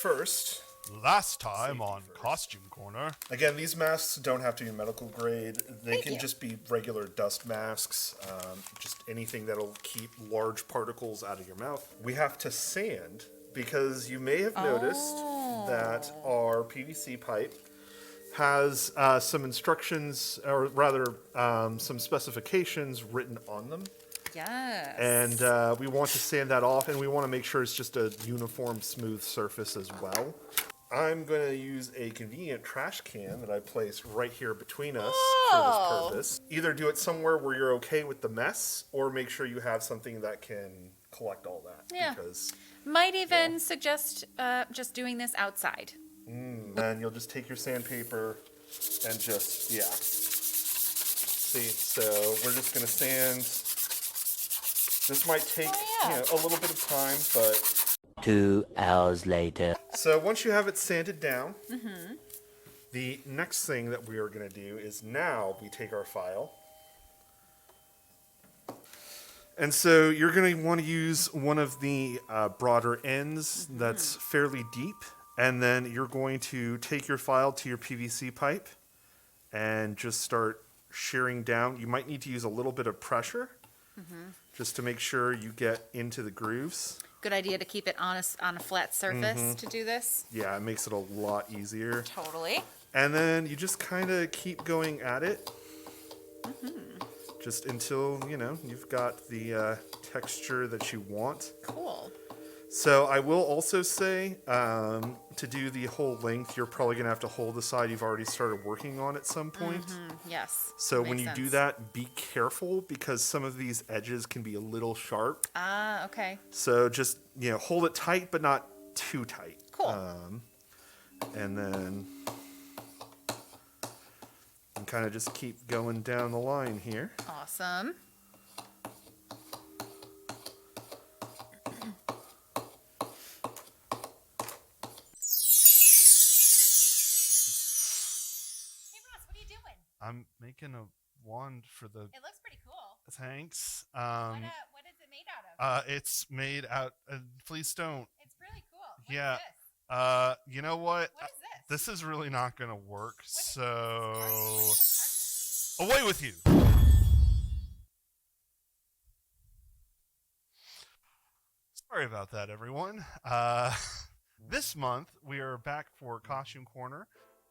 first, last time on Costume Corner. Again, these masks don't have to be medical grade. They can just be regular dust masks, just anything that'll keep large particles out of your mouth. We have to sand because you may have noticed that our PVC pipe has some instructions, or rather some specifications written on them. Yes. And we want to sand that off, and we want to make sure it's just a uniform, smooth surface as well. I'm going to use a convenient trash can that I placed right here between us for this purpose. Either do it somewhere where you're okay with the mess, or make sure you have something that can collect all that. Yeah. Because, might even suggest just doing this outside. and you'll just take your sandpaper and just, See, so we're just going to sand. This might take a little bit of time, but... 2 hours later. So once you have it sanded down, the next thing that we are going to do is now we take our file. And so you're going to want to use one of the broader ends that's fairly deep. And then you're going to take your file to your PVC pipe and just start shearing down. You might need to use a little bit of pressure just to make sure you get into the grooves. Good idea to keep it on a flat surface to do this. Yeah, it makes it a lot easier. Totally. And then you just kind of keep going at it. Just until, you've got the texture that you want. Cool. So I will also say, to do the whole length, you're probably going to have to hold the side you've already started working on at some point. Yes. So when you do that, be careful because some of these edges can be a little sharp. Ah, okay. So just, hold it tight, but not too tight. Cool. And then and kind of just keep going down the line here. Awesome. I'm making a wand for the... It looks pretty cool. Thanks. What is it made out of? It's made out... please don't. It's really cool. Yeah. Is this? You know what? What is this? This is really not going to work, so... Away with you! Sorry about that, everyone. This month, we are back for Costume Corner.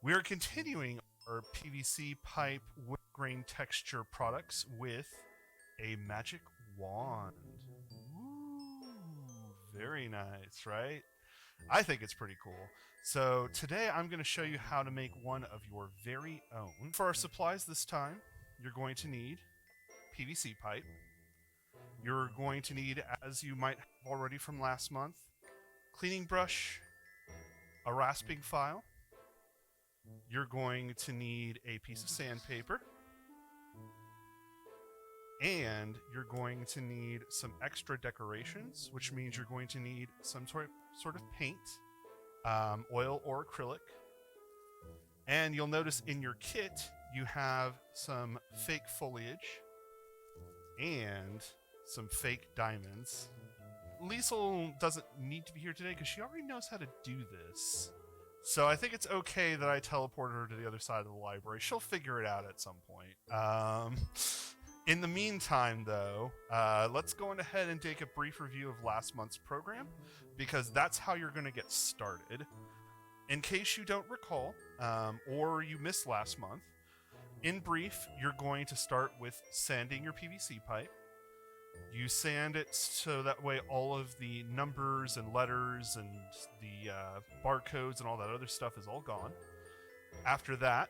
We are continuing our PVC pipe wood grain texture products with a magic wand. Ooh, very nice, right? I think it's pretty cool. So today I'm going to show you how to make one of your very own. For our supplies this time, you're going to need PVC pipe. You're going to need, as you might have already from last month, cleaning brush, a rasping file. You're going to need a piece of sandpaper, and you're going to need some extra decorations, which means you're going to need some sort of paint, oil or acrylic. And you'll notice in your kit you have some fake foliage and some fake diamonds. Liesel doesn't need to be here today because she already knows how to do this. So I think it's okay that I teleport her to the other side of the library. She'll figure it out at some point. In the meantime, though, let's go on ahead and take a brief review of last month's program, because that's how you're going to get started. In case you don't recall, or you missed last month, in brief, you're going to start with sanding your PVC pipe. You sand it so that way all of the numbers and letters and the barcodes and all that other stuff is all gone. After that,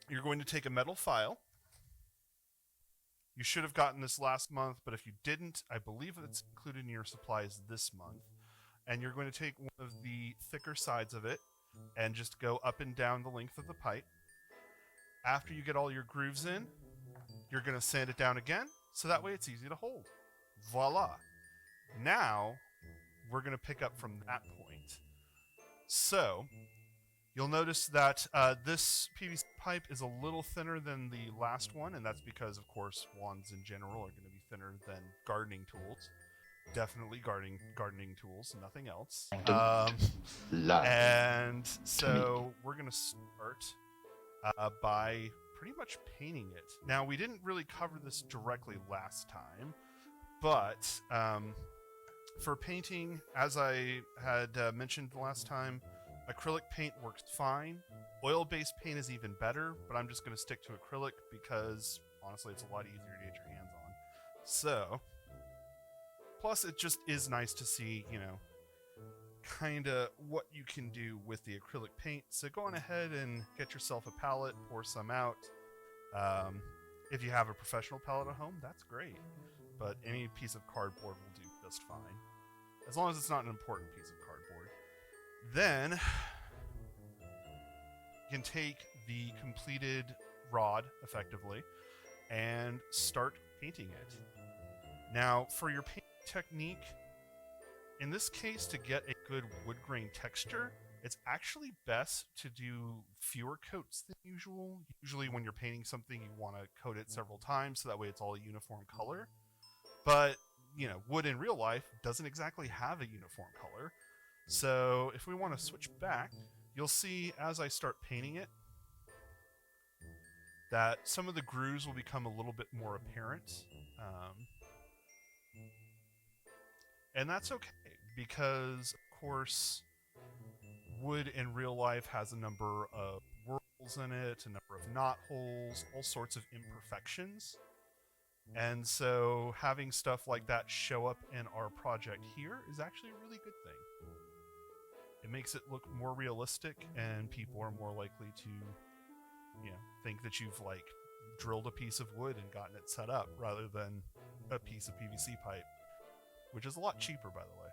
you're going to take a metal file. You should have gotten this last month, but if you didn't, I believe it's included in your supplies this month. And you're going to take one of the thicker sides of it and just go up and down the length of the pipe. After you get all your grooves in, you're going to sand it down again, so that way it's easy to hold. Voila. Now, we're going to pick up from that point. So, you'll notice that this PVC pipe is a little thinner than the last one, and that's because, of course, wands in general are going to be thinner than gardening tools. definitely gardening tools, nothing else. Love. And so we're gonna start by pretty much painting it. Now, we didn't really cover this directly last time, but for painting, as I had mentioned the last time, acrylic paint works fine. Oil-based paint is even better, but I'm just going to stick to acrylic because, honestly, it's a lot easier to get your hands on. So, plus it just is nice to see, you know, kind of what you can do with the acrylic paint. So go on ahead and get yourself a palette, pour some out. If you have a professional palette at home, that's great. But any piece of cardboard will do just fine, as long as it's not an important piece of cardboard. Then you can take the completed rod, effectively, and start painting it. Now, for your paint technique, in this case, to get a good wood grain texture, it's actually best to do fewer coats than usual. Usually when you're painting something, you want to coat it several times so that way it's all a uniform color. But, you know, wood in real life doesn't exactly have a uniform color. So if we want to switch back, you'll see as I start painting it that some of the grooves will become a little bit more apparent. And that's okay, because, of course, wood in real life has a number of whorls in it, a number of knot holes, all sorts of imperfections. And so having stuff like that show up in our project here is actually a really good thing. It makes it look more realistic, and people are more likely to, you know, think that you've like drilled a piece of wood and gotten it set up rather than a piece of PVC pipe, which is a lot cheaper, by the way.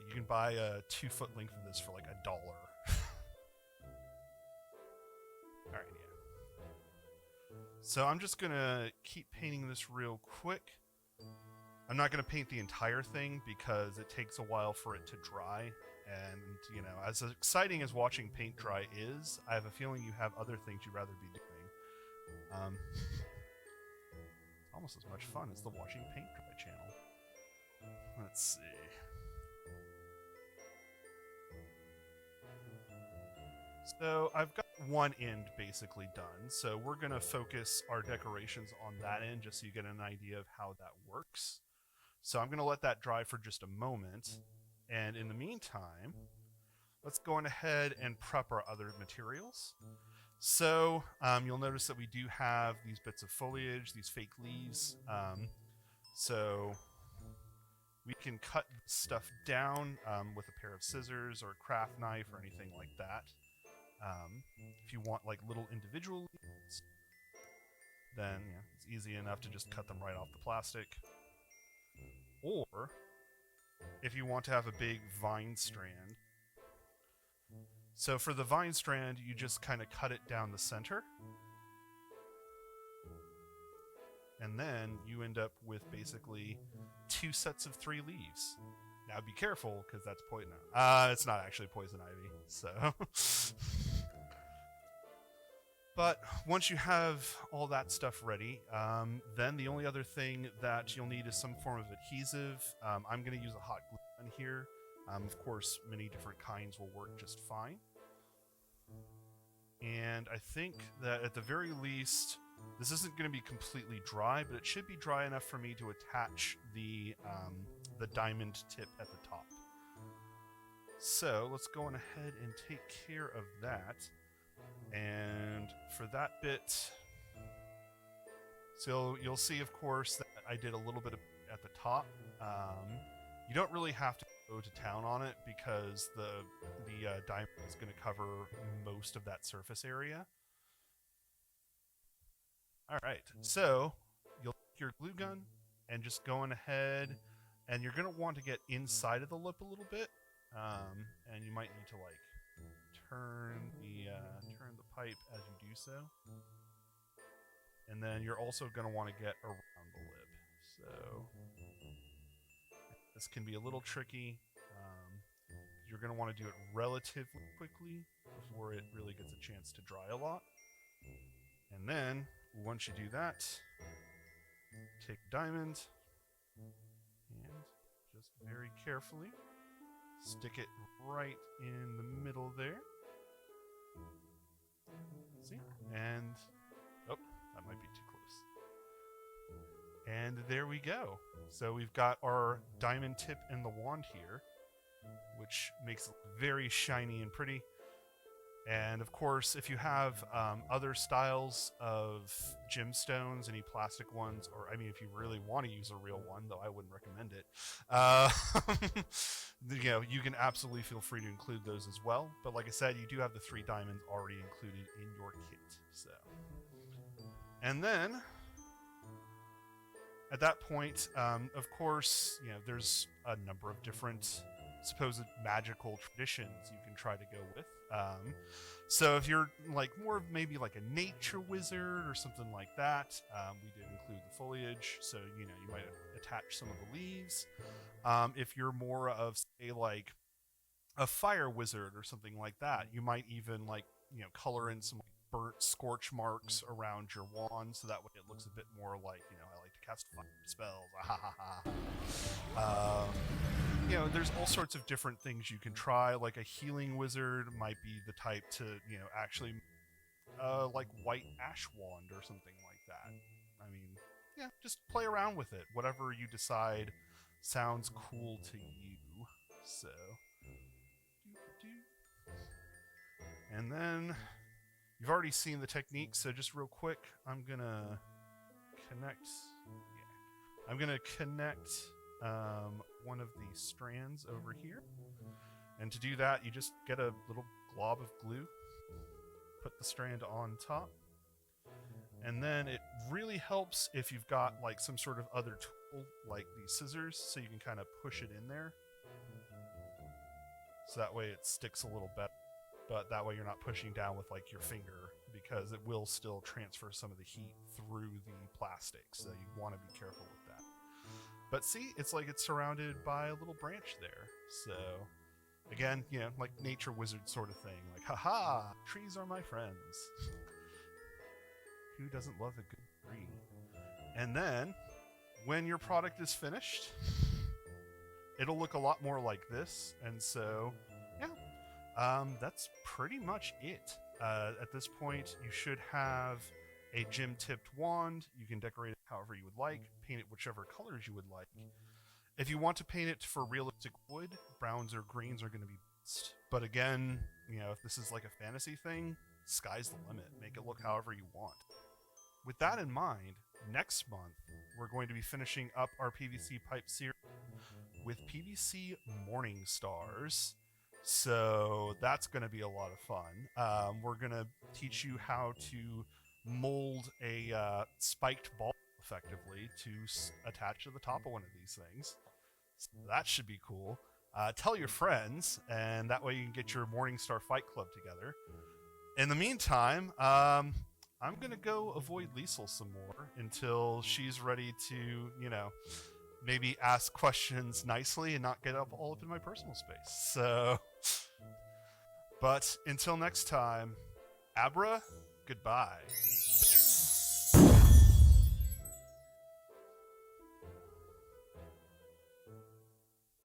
You can buy a 2-foot length of this for like $1. Alright, yeah. So I'm just gonna keep painting this real quick. I'm not gonna paint the entire thing because it takes a while for it to dry. And, you know, as exciting as watching paint dry is, I have a feeling you have other things you'd rather be doing. It's almost as much fun as the watching paint dry channel. Let's see. So I've got one end basically done, so we're going to focus our decorations on that end just so you get an idea of how that works. So I'm going to let that dry for just a moment, and in the meantime, let's go on ahead and prep our other materials. So you'll notice that we do have these bits of foliage, these fake leaves, so we can cut stuff down with a pair of scissors or a craft knife or anything like that. If you want like little individual leaves, then yeah, it's easy enough to just cut them right off the plastic. Or if you want to have a big vine strand, so for the vine strand, you just kind of cut it down the center, and then you end up with basically 2 sets of 3 leaves. Now be careful, because that's poison. It's not actually poison ivy, so. But once you have all that stuff ready, then the only other thing that you'll need is some form of adhesive. I'm going to use a hot glue gun here. Of course, many different kinds will work just fine. And I think that at the very least, this isn't going to be completely dry, but it should be dry enough for me to attach the diamond tip at the top. So let's go on ahead and take care of that. And for that bit, so you'll see, of course, that I did a little bit at the top. You don't really have to go to town on it because the diamond is going to cover most of that surface area. All right, so you'll take your glue gun and just go on ahead, and you're going to want to get inside of the lip a little bit, and you might need to like turn the pipe as you do so, and then you're also going to want to get around the lip. So this can be a little tricky. You're going to want to do it relatively quickly before it really gets a chance to dry a lot. And then once you do that, take a diamond, just very carefully stick it right in the middle there. See? And, oh, that might be too close. And there we go. So we've got our diamond tip in the wand here, which makes it very shiny and pretty. And of course, if you have other styles of gemstones, any plastic ones, or I mean, if you really want to use a real one, though I wouldn't recommend it, you know, you can absolutely feel free to include those as well. But like I said, you do have the 3 diamonds already included in your kit. So, and then at that point, of course, you know, there's a number of different supposed magical traditions you can try to go with. So if you're like more of maybe like a nature wizard or something like that, we did include the foliage, so you know you might attach some of the leaves. If you're more of say like a fire wizard or something like that, you might even like color in some burnt scorch marks around your wand, so that way it looks a bit more like I like to cast fire spells. There's all sorts of different things you can try. Like a healing wizard might be the type to, actually like white ash wand or something like that. I mean, yeah, just play around with it. Whatever you decide sounds cool to you. So, and then you've already seen the technique, so just real quick, I'm gonna connect. Yeah, I'm gonna connect one of the strands over here, and to do that, you just get a little glob of glue, put the strand on top, and then it really helps if you've got like some sort of other tool, like these scissors, so you can kind of push it in there. So that way it sticks a little better, but that way you're not pushing down with like your finger, because it will still transfer some of the heat through the plastic, so you want to be careful with that. But see, it's like it's surrounded by a little branch there. So, again, like nature wizard sort of thing. Like, haha, trees are my friends. Who doesn't love a good tree? And then, when your product is finished, it'll look a lot more like this. And so, yeah, that's pretty much it. At this point, you should have a gem-tipped wand. You can decorate it however you would like, paint it whichever colors you would like. If you want to paint it for realistic wood, browns or greens are going to be best. But again, if this is like a fantasy thing, sky's the limit. Make it look however you want. With that in mind, next month, we're going to be finishing up our PVC pipe series with PVC Morning Stars. So that's going to be a lot of fun. We're going to teach you how to mold a spiked ball effectively to attach to the top of one of these things. So that should be cool. Tell your friends, and that way you can get your Morningstar Fight Club together. In the meantime, I'm going to go avoid Liesel some more until she's ready to, maybe ask questions nicely and not get all up in my personal space. So, but until next time, Abra, goodbye.